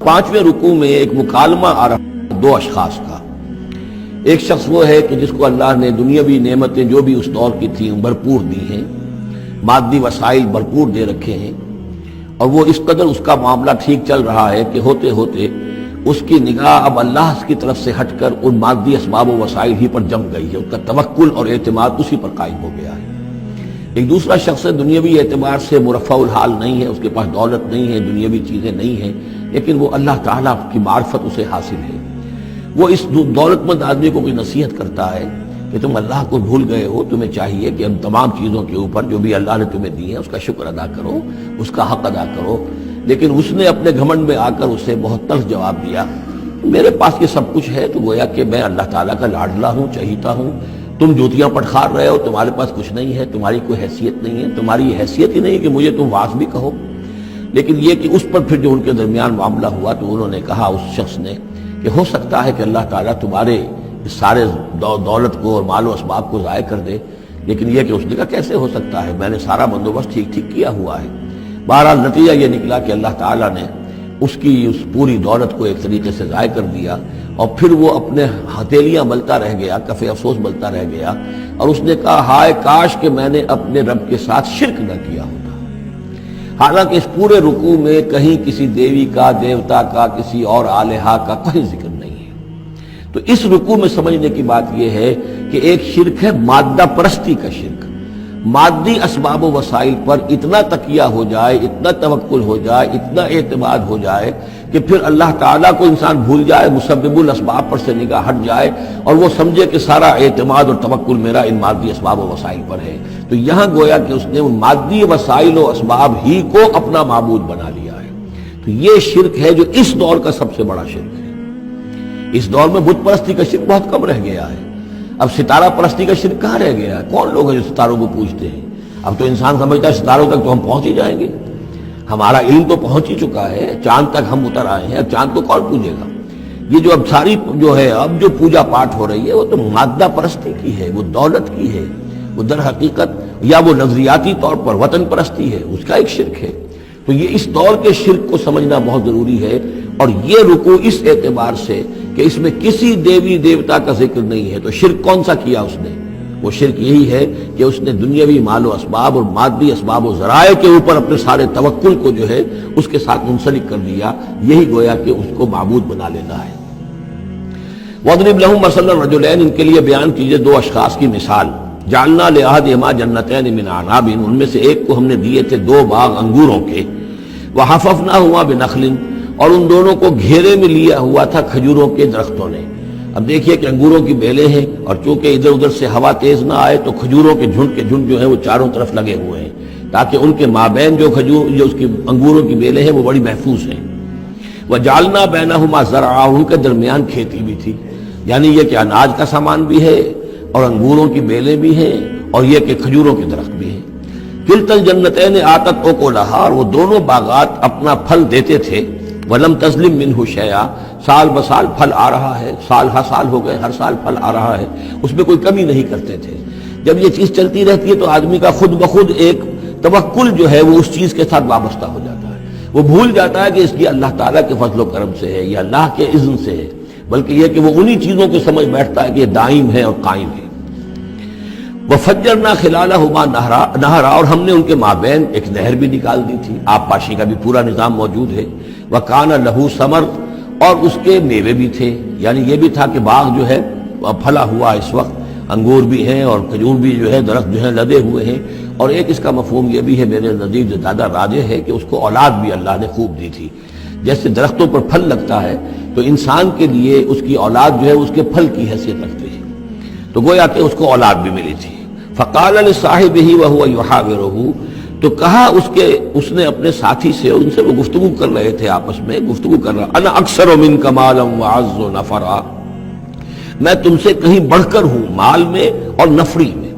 پانچویں رکوع میں ایک مکالمہ آ رہا ہے دو اشخاص کا۔ ایک شخص وہ ہے کہ جس کو اللہ نے دنیاوی نعمتیں جو بھی اس دور کی تھیں بھرپور دی ہیں، مادی وسائل بھرپور دے رکھے ہیں، اور وہ اس قدر اس کا معاملہ ٹھیک چل رہا ہے کہ ہوتے ہوتے اس کی نگاہ اب اللہ کی طرف سے ہٹ کر ان مادی اسباب و وسائل ہی پر جم گئی ہے، اس کا توکل اور اعتماد اسی پر قائم ہو گیا ہے۔ ایک دوسرا شخص ہے دنیاوی اعتبار سے مرفع الحال نہیں ہے، اس کے پاس دولت نہیں ہے، دنیاوی چیزیں نہیں ہیں، لیکن وہ اللہ تعالیٰ کی معرفت اسے حاصل ہے۔ وہ اس دولت مند آدمی کو کوئی نصیحت کرتا ہے کہ تم اللہ کو بھول گئے ہو، تمہیں چاہیے کہ ہم تمام چیزوں کے اوپر جو بھی اللہ نے تمہیں دی ہے اس کا شکر ادا کرو، اس کا حق ادا کرو۔ لیکن اس نے اپنے گھمنڈ میں آ کر اسے بہت تلخ جواب دیا، میرے پاس یہ سب کچھ ہے تو گویا کہ میں اللہ تعالیٰ کا لاڈلا ہوں، چہیتا ہوں، تم جوتیاں پٹخار رہے ہو، تمہارے پاس کچھ نہیں ہے، تمہاری کوئی حیثیت نہیں ہے، تمہاری یہ حیثیت ہی نہیں کہ مجھے تم واس بھی کہو۔ لیکن یہ کہ اس پر پھر جو ان کے درمیان معاملہ ہوا تو انہوں نے کہا اس شخص نے کہ ہو سکتا ہے کہ اللہ تعالیٰ تمہارے اس سارے دولت کو اور مال و اسباب کو ضائع کر دے، لیکن یہ کہ اس نے کہا کیسے ہو سکتا ہے، میں نے سارا بندوبست ٹھیک کیا ہوا ہے۔ بہرحال نتیجہ یہ نکلا کہ اللہ تعالیٰ نے اس کی اس پوری دولت کو ایک طریقے سے ضائع کر دیا، اور پھر وہ اپنے ہتھیلیاں ملتا رہ گیا، کف افسوس ملتا رہ گیا، اور اس نے کہا ہائے کاش کہ میں نے اپنے رب کے ساتھ شرک نہ کیا ہوتا۔ حالانکہ اس پورے رکوع میں کہیں کسی دیوی کا، دیوتا کا، کسی اور الہہ کا کوئی ذکر نہیں ہے۔ تو اس رکوع میں سمجھنے کی بات یہ ہے کہ ایک شرک ہے مادہ پرستی کا شرک، مادی اسباب و وسائل پر اتنا تکیہ ہو جائے، اتنا توکل ہو جائے، اتنا اعتماد ہو جائے کہ پھر اللہ تعالیٰ کو انسان بھول جائے، مسبب الاسباب پر سے نگاہ ہٹ جائے، اور وہ سمجھے کہ سارا اعتماد اور توکل میرا ان مادی اسباب و وسائل پر ہے۔ تو یہاں گویا کہ اس نے ان مادی وسائل و اسباب ہی کو اپنا معبود بنا لیا ہے۔ تو یہ شرک ہے جو اس دور کا سب سے بڑا شرک ہے۔ اس دور میں بت پرستی کا شرک بہت کم رہ گیا ہے، اب ستارہ پرستی کا شرک کہاں رہ گیا ہے؟ کون لوگ ہیں جو ستاروں کو پوجتے ہیں؟ اب تو انسان سمجھتا ہے ستاروں تک تو ہم پہنچ ہی جائیں گے، ہمارا علم تو پہنچ ہی چکا ہے، چاند تک ہم اتر آئے ہیں، اب چاند کو کون پوجے گا؟ یہ جو اب ساری جو ہے اب جو پوجا پاٹ ہو رہی ہے وہ تو مادہ پرستی کی ہے، وہ دولت کی ہے، وہ در حقیقت یا وہ نظریاتی طور پر وطن پرستی ہے، اس کا ایک شرک ہے۔ تو یہ اس دور کے شرک کو سمجھنا بہت ضروری ہے، اور یہ رکوع اس اعتبار سے کہ اس میں کسی دیوی دیوتا کا ذکر نہیں ہے۔ تو شرک کون سا کیا اس نے؟ وہ شرک یہی ہے کہ اس نے دنیاوی مال و اسباب اور مادی اسباب و ذرائع کے اوپر اپنے سارے توکل کو جو ہے اس کے ساتھ منسلک کر دیا، یہی گویا کہ اس کو معبود بنا لینا ہے۔ وَاضْرِبْ لَهُم مَثَلَ الرَّجُلَيْنِ، ان کے لیے بیان کیجئے دو اشخاص کی مثال۔ جعلنا لأحدهما جنتین من اعناب، ان میں سے ایک کو ہم نے دیے تھے دو باغ انگوروں کے، وحففناهما بنخل، اور ان دونوں کو گھیرے میں لیا ہوا تھا کھجوروں کے درختوں نے۔ اب دیکھیے کہ انگوروں کی بیلیں ہیں، اور چونکہ ادھر ادھر سے ہوا تیز نہ آئے تو کھجوروں کے جھنڈ جو ہیں وہ چاروں طرف لگے ہوئے ہیں، تاکہ ان کے مابین جو اس کی انگوروں کی بیلیں ہیں وہ بڑی محفوظ ہیں۔ وجعلنا بینہما زرعا، ان کے درمیان کھیتی بھی تھی، یعنی یہ کہ اناج کا سامان بھی ہے اور انگوروں کی بیلیں بھی ہیں، اور یہ کہ کھجوروں کے درخت بھی ہیں۔ کلتا الجنتین آتت اکلہا، اور وہ دونوں باغات اپنا پھل دیتے تھے، ولم تظلم منہ شیئا، سال بسال پھل آ رہا ہے، سال ہر سال ہو گئے، ہر سال پھل آ رہا ہے، اس میں کوئی کمی نہیں کرتے تھے۔ جب یہ چیز چلتی رہتی ہے تو آدمی کا خود بخود ایک توکل جو ہے وہ اس چیز کے ساتھ وابستہ ہو جاتا ہے، وہ بھول جاتا ہے کہ اس کی اللہ تعالیٰ کے فضل و کرم سے ہے یا اللہ کے اذن سے ہے، بلکہ یہ کہ وہ انہی چیزوں کو سمجھ بیٹھتا ہے کہ یہ دائم ہے اور قائم ہے۔ وَفَجَّرْنَا خِلَالَهُمَا نَهْرًا، اور ہم نے ان کے مابین ایک نہر بھی نکال دی تھی، آب پاشی کا بھی پورا نظام موجود ہے۔ وَكَانَ لَهُ ثَمَرٌ، اور اس کے میوے بھی تھے، یعنی یہ بھی تھا کہ باغ جو ہے پھلا ہوا اس وقت، انگور بھی ہیں اور کھجور بھی جو ہے درخت جو ہیں لدے ہوئے ہیں، اور ایک اس کا مفہوم یہ بھی ہے میرے نزدیک جو زیادہ راجح ہے کہ اس کو اولاد بھی اللہ نے خوب دی تھی۔ جیسے درختوں پر پھل لگتا ہے تو انسان کے لیے اس کی اولاد جو ہے اس کے پھل کی حیثیت رکھتی ہے، تو گویا کہ اس کو اولاد بھی ملی تھی۔ فقال لصاحبہ وهو يحاورہ، تو کہا اس نے اپنے ساتھی سے، ان سے وہ گفتگو کر رہے تھے، آپس میں گفتگو کر رہا، انا اکثر منک مالا واعز نفرا، میں تم سے کہیں بڑھ کر ہوں مال میں اور نفری میں۔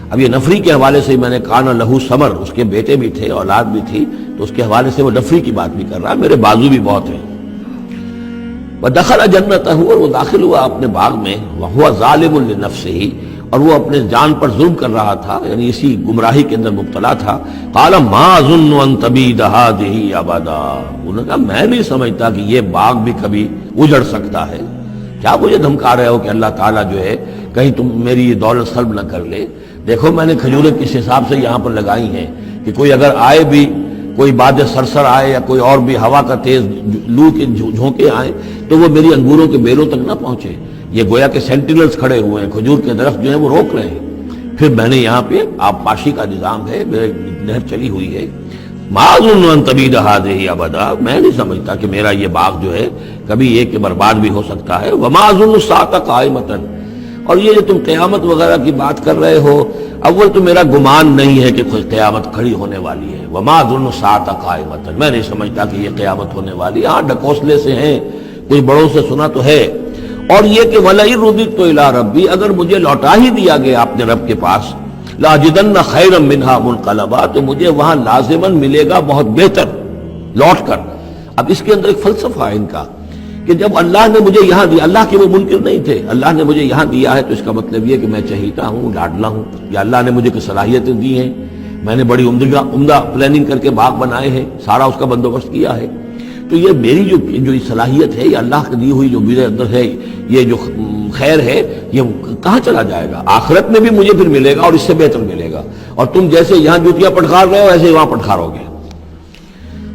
اب یہ نفری کے حوالے سے میں نے کانا لہو ثمر، اس کے بیٹے بھی تھے، اولاد بھی تھی، تو اس کے حوالے سے وہ نفری کی بات بھی کر رہا، میرے بازو بھی بہت ہیں۔ وَدَخَلَ جَنَّتَهُ، اور وہ داخل ہوا اپنے باغ میں، وَهُوَ ظَالِمٌ لِنَفْسِهِ، اور وہ اپنے جان پر ظلم کر رہا تھا، یعنی اسی گمراہی کے اندر مبتلا تھا. قال ما اظن ان تبید هذه ابدا، انہوں نے کہا میں نہیں سمجھتا کہ یہ باغ بھی کبھی اجڑ سکتا ہے. کیا مجھے دھمکا رہے ہو کہ اللہ تعالیٰ جو ہے کہیں تم میری یہ دولت سلب نہ کر لے؟ دیکھو میں نے کھجوریں کس حساب سے یہاں پر لگائی ہیں کہ کوئی اگر آئے بھی، کوئی باد سرسر آئے یا کوئی اور بھی ہوا کا تیز لو کے جھونکے آئیں تو وہ میری انگوروں کے بیلوں تک نہ پہنچے. یہ گویا کہ سینٹینلز کھڑے ہوئے ہیں، کھجور کے درخت جو ہیں وہ روک رہے ہیں. پھر میں نے یہاں پہ آبپاشی کا نظام ہے، نہر چلی ہوئی ہے. ما اظن ان تبید هذه ابدا، میں نہیں سمجھتا کہ میرا یہ باغ جو ہے کبھی یہ کہ برباد بھی ہو سکتا ہے. وما اظن الساعة قائمة، اور یہ جو تم قیامت وغیرہ کی بات کر رہے ہو، اول تو میرا گمان نہیں ہے کہ کوئی قیامت کھڑی ہونے والی ہے. وما اظن الساعة قائمة، میں نہیں سمجھتا کہ یہ قیامت ہونے والی. ہاں ڈکوسلے سے ہیں، کوئی بڑوں سے سنا تو ہے. اور یہ کہ وَلَئِن رُدِدتُّ إِلَىٰ رَبِّي، اگر مجھے لوٹا ہی دیا گیا اپنے رب کے پاس، لَأَجِدَنَّ خَيْرًا مِّنْهَا مُنْقَلَبًا، تو مجھے وہاں لازماً ملے گا بہت بہتر لوٹ کر. اب اس کے اندر ایک فلسفہ ہے ان کا کہ جب اللہ نے مجھے یہاں دیا، اللہ کے وہ منکر نہیں تھے، اللہ نے مجھے یہاں دیا ہے تو اس کا مطلب یہ کہ میں چہیتا ہوں، لاڈلا ہوں، یا اللہ نے مجھے کچھ صلاحیتیں دی ہیں، میں نے بڑی عمدہ پلاننگ کر کے باغ بنائے ہیں، سارا اس کا بندوبست کیا ہے. تو یہ میری جو صلاحیت ہے، یہ اللہ کی دی ہوئی جو میرے اندر ہے، یہ جو خیر ہے، یہ کہاں چلا جائے گا؟ آخرت میں بھی مجھے پھر ملے گا اور اس سے بہتر ملے گا. اور تم جیسے یہاں جوتیاں پٹخار رہے ہو ایسے وہاں پٹخارو گے.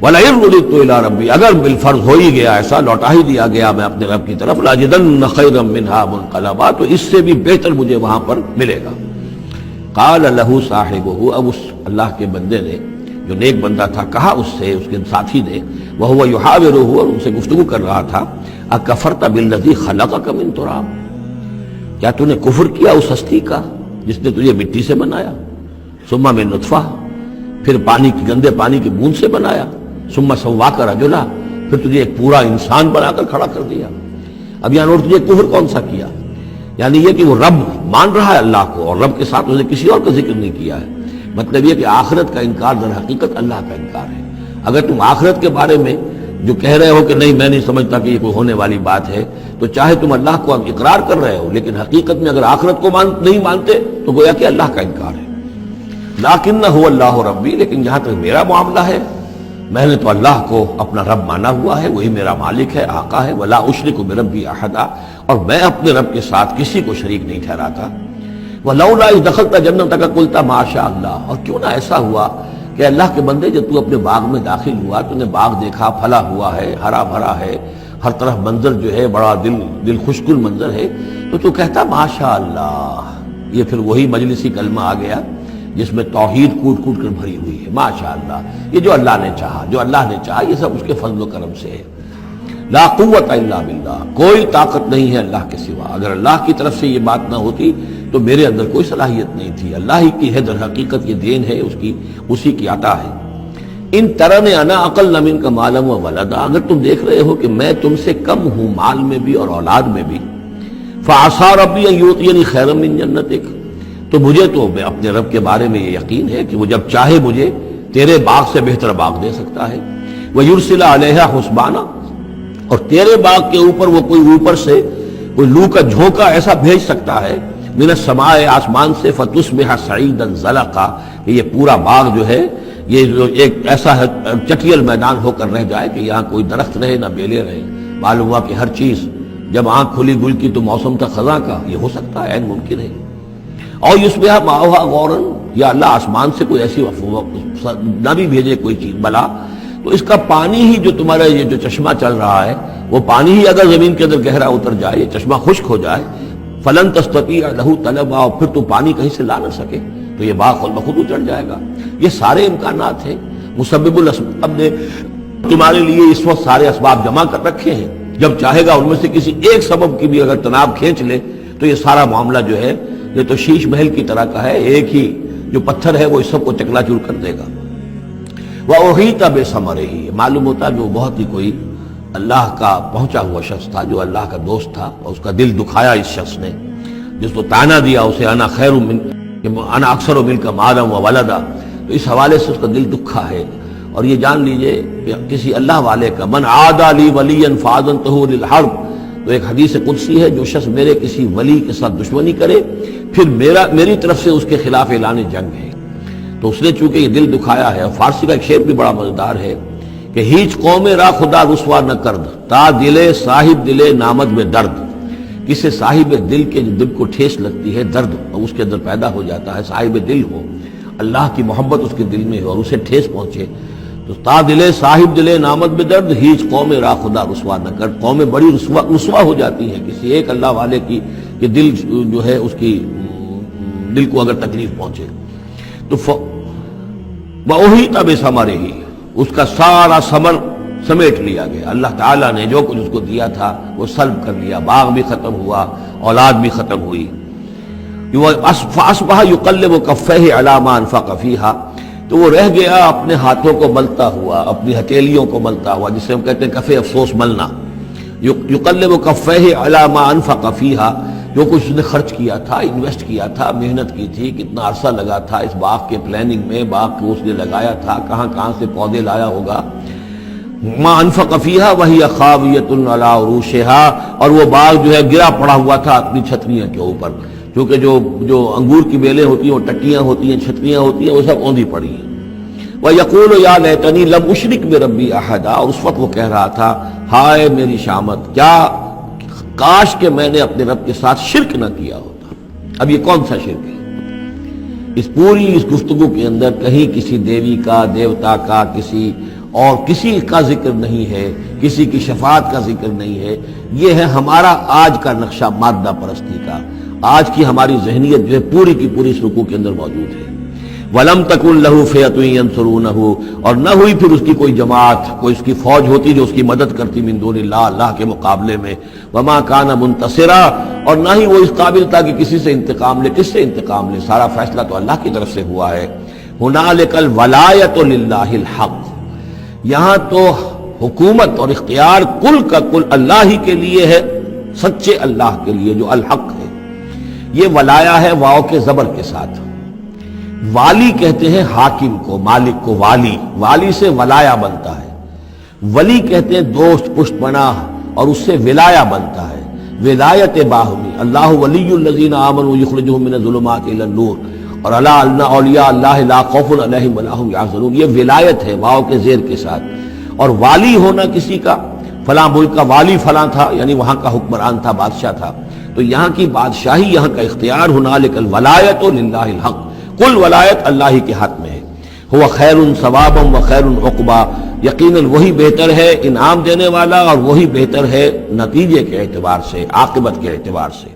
وَلَئِن رُدِدتُّ إِلَىٰ رَبِّي، اگر بالفرض ہو ہی گیا ایسا، لوٹا ہی دیا گیا میں اپنے رب کی طرف، لَأَجِدَنَّ خَيْرًا مِّنْهَا مُنْقَلَبًا، تو اس سے بھی بہتر مجھے وہاں پر ملے گا. قال له صاحبه، اب اس اللہ کے بندے نے جو نیک بندہ تھا کہا اس سے، اس کے ساتھی نے، وهو يحاوره، اور ان سے گفتگو کر رہا تھا، اکفرت بالذی خلقک من تراب، کیا تو نے کفر کیا اس ہستی کا جس نے تجھے مٹی سے بنایا، ثم من نطفہ، پھر پانی کی گندے پانی کی بوند سے بنایا، ثم سواک رجلا، پھر تجھے ایک پورا انسان بنا کر کھڑا کر دیا. اب یہاں تجھے کفر کون سا کیا؟ یعنی یہ کہ وہ رب مان رہا ہے اللہ کو اور رب کے ساتھ اس نے کسی اور کا ذکر نہیں کیا ہے. مطلب یہ کہ آخرت کا انکار در حقیقت اللہ کا انکار ہے. اگر تم آخرت کے بارے میں جو کہہ رہے ہو کہ نہیں میں نہیں سمجھتا کہ یہ کوئی ہونے والی بات ہے، تو چاہے تم اللہ کو اقرار کر رہے ہو لیکن حقیقت میں اگر آخرت کو نہیں مانتے تو گویا کہ اللہ کا انکار ہے. لیکن هو اللہ ربی، لیکن جہاں تک میرا معاملہ ہے میں نے تو اللہ کو اپنا رب مانا ہوا ہے، وہی میرا مالک ہے، آقا ہے. ولا اشرک بربی احدا، اور میں اپنے رب کے ساتھ کسی کو شریک نہیں ٹھہراتا. ولولا اذ دخلت جنتک قلت ما شاء اللہ، اور کیوں نہ ایسا ہوا کہ اللہ کے بندے جب تو اپنے باغ میں داخل ہوا تو نے باغ دیکھا، پھلا ہوا ہے، ہرا بھرا ہے، ہر طرف منظر جو ہے بڑا دل خوشگل منظر ہے، تو کہتا ما شاء اللہ. یہ پھر وہی مجلسی کلمہ آ گیا جس میں توحید کوٹ کوٹ کر بھری ہوئی ہے. ما شاء اللہ، یہ جو اللہ نے چاہا، جو اللہ نے چاہا، یہ سب اس کے فضل و کرم سے ہے. لا قوت الا باللہ، کوئی طاقت نہیں ہے اللہ کے سوا. اگر اللہ کی طرف سے یہ بات نہ ہوتی تو میرے اندر کوئی صلاحیت نہیں تھی. اللہ ہی کی ہے در حقیقت، یہ دین ہے اس کی، اسی کی عطا ہے. ان ترن انا اقل منک مالا و ولدا، اگر تم دیکھ رہے ہو کہ میں تم سے کم ہوں مال میں بھی اور اولاد میں بھی، فعسى ربی ان یؤتینی خیرا من جنتک، تو مجھے تو اپنے رب کے بارے میں یہ یقین ہے کہ وہ جب چاہے مجھے تیرے باغ سے بہتر باغ دے سکتا ہے. وَيُرْسِلَ عَلَيْهَا حُسْبَانًا، اور تیرے باغ کے اوپر وہ کوئی اوپر سے کوئی لو کا جھونکا ایسا بھیج سکتا ہے، من السماء، آسمان سے، فَتُصْبِحَ صَعِيدًا زَلَقًا، کہ یہ پورا باغ جو ہے یہ جو ایک ایسا چٹیل میدان ہو کر رہ جائے کہ یہاں کوئی درخت رہے نہ بیلے رہے. معلوم ہوا کہ ہر چیز جب آنکھ کھلی گل کی تو موسم تھا خزاں کا، یہ ہو سکتا ہے، عین ممکن ہے. اور یصبح ماؤہا غوراً، یا اللہ آسمان سے کوئی ایسی نہ بھی بھیجے کوئی چیز بلا، تو اس کا پانی ہی جو تمہارا یہ جو چشمہ چل رہا ہے وہ پانی ہی اگر زمین کے اندر گہرا اتر جائے، یہ چشمہ خشک ہو جائے، فلن تستطیع لہ طلبا، اور پھر تو پانی کہیں سے لا نہ سکے تو یہ باغ خود بخود اجڑ جائے گا. یہ سارے امکانات ہیں. مسبب الاسباب نے تمہارے لیے اس وقت سارے اسباب جمع کر رکھے ہیں، جب چاہے گا ان میں سے کسی ایک سبب کی بھی اگر تناب کھینچ لے تو یہ سارا معاملہ جو ہے یہ تو شیش محل کی طرح کا ہے، ایک ہی جو پتھر ہے وہ اس سب کو چکنا چور کر دے گا. وَأُحِيطَ بِثَمَرِهِ، معلوم ہوتا جو بہت ہی کوئی اللہ کا پہنچا ہوا شخص تھا، جو اللہ کا دوست تھا، اور اس کا دل دکھایا اس شخص نے، جس کو تانا دیا اسے انا خیر من انا اکثر منک مالا و ولدا، تو اس حوالے سے اس کا دل دکھا ہے. اور یہ جان لیجئے کہ کسی اللہ والے کا، من عادى لي وليا فاذنته للحرب، تو ایک حدیث قدسی ہے، جو شخص میرے کسی ولی کے ساتھ دشمنی کرے پھر میری طرف سے اس کے خلاف اعلان جنگ ہے، تو اس نے چونکہ یہ دل دکھایا ہے۔ فارسی کا ایک شعر بھی بڑا مزیدار ہے کہ ہیچ قوم را خدا رسوا نہ کرد، تا دلے صاحب دلے نامد میں درد۔ کسی صاحب دل کے جو دل کو ٹھیس لگتی ہے، درد اس کے اندر پیدا ہو جاتا ہے، صاحب دل ہو، اللہ کی محبت اس کے دل میں ہو اور اسے ٹھیس پہنچے، تو تا دلے صاحب دلے نامد میں درد، ہیچ قوم را خدا رسوا نہ کر۔ قومیں بڑی رسوا ہو جاتی ہیں کسی ایک اللہ والے کی کہ دل جو ہے اس کی دل کو اگر تکلیف پہنچے تو وہی تب ثمرہ ہی، اس کا سارا ثمر سمیٹ لیا گیا۔ اللہ تعالیٰ نے جو کچھ اس کو دیا تھا وہ سلب کر لیا، باغ بھی ختم ہوا، اولاد بھی ختم ہوئی۔ فَأَصْبَحَ يُقَلِّبُ كَفَّيْهِ عَلَىٰ مَا أَنفَقَ فِيهَا، تو وہ رہ گیا اپنے ہاتھوں کو ملتا ہوا، اپنی ہتھیلیوں کو ملتا ہوا، جسے ہم کہتے ہیں کفِ افسوس ملنا۔ يُقَلِّبُ كَفَّيْهِ عَلَىٰ مَا أَنفَقَ فِيهَا، جو کچھ اس نے خرچ کیا تھا، انویسٹ کیا تھا، محنت کی تھی، کتنا عرصہ لگا تھا اس باغ کے پلاننگ میں، باغ کو اس نے لگایا تھا، کہاں کہاں سے پودے لایا ہوگا۔ ما انفق فیہا وہی خاویۃ علی عروشہا، اور وہ باغ جو ہے گرا پڑا ہوا تھا اپنی چھتریاں کے اوپر، کیونکہ جو انگور کی بیلیں ہوتی ہیں، وہ ٹٹیاں ہوتی ہیں، چھتریاں ہوتی ہیں، وہ سب اوندھی پڑی ہیں۔ وَيَقُولُ يَا لَيْتَنِي لَمْ أُشْرِكْ بِرَبِّي أَحَدًا، اور اس وقت وہ کہہ رہا تھا ہائے میری شامت، کیا کاش کہ میں نے اپنے رب کے ساتھ شرک نہ کیا ہوتا۔ اب یہ کون سا شرک ہے؟ اس پوری اس گفتگو کے اندر کہیں کسی دیوی کا، دیوتا کا، کسی کا ذکر نہیں ہے، کسی کی شفاعت کا ذکر نہیں ہے۔ یہ ہے ہمارا آج کا نقشہ مادہ پرستی کا، آج کی ہماری ذہنیت جو ہے پوری کی پوری اس رکوع کے اندر موجود ہے۔ وَلَمْ تَكُنْ لَهُ فِئَةٌ يَنْصُرُونَهُ، اور نہ ہوئی پھر اس کی کوئی جماعت، کوئی اس کی فوج ہوتی جو اس کی مدد کرتی من دون اللہ، اللہ کے مقابلے میں۔ وَمَا كَانَ مُنْتَصِرًا، اور نہ ہی وہ اس قابل تھا کہ کسی سے انتقام لے۔ کس سے انتقام لے؟ سارا فیصلہ تو اللہ کی طرف سے ہوا ہے۔ هُنَالِكَ الْوَلَایَةُ لِلَّهِ الْحَقُّ، یہاں تو حکومت اور اختیار کل کا کل اللہ ہی کے لیے ہے، سچے اللہ کے لیے جو الحق ہے۔ یہ ولایا ہے واو کے زبر کے ساتھ۔ والی کہتے ہیں حاکم کو، مالک کو والی، والی سے ولایا بنتا ہے۔ ولی کہتے ہیں دوست، پشت پناہ، اور اس سے ولایا بنتا ہے، ولایت باہمی۔ اللہ ولی الذین آمنوا یخرجہم من الظلمات الی النور، اور الا ان اولیاء اللہ لا خوف علیہم ولا هم یحزنون، یہ ولایت ہے واو کے زیر کے ساتھ۔ اور والی ہونا کسی کا، فلاں ملک کا والی فلاں تھا، یعنی وہاں کا حکمران تھا، بادشاہ تھا، تو یہاں کی بادشاہی، یہاں کا اختیار، ہنالک الولایۃ للہ الحق، کل ولایت اللہ ہی کے ہاتھ میں ہے۔ ہوا خیر ثوابا و خیر عقبا، یقیناً وہی بہتر ہے انعام دینے والا، اور وہی بہتر ہے نتیجے کے اعتبار سے، عاقبت کے اعتبار سے۔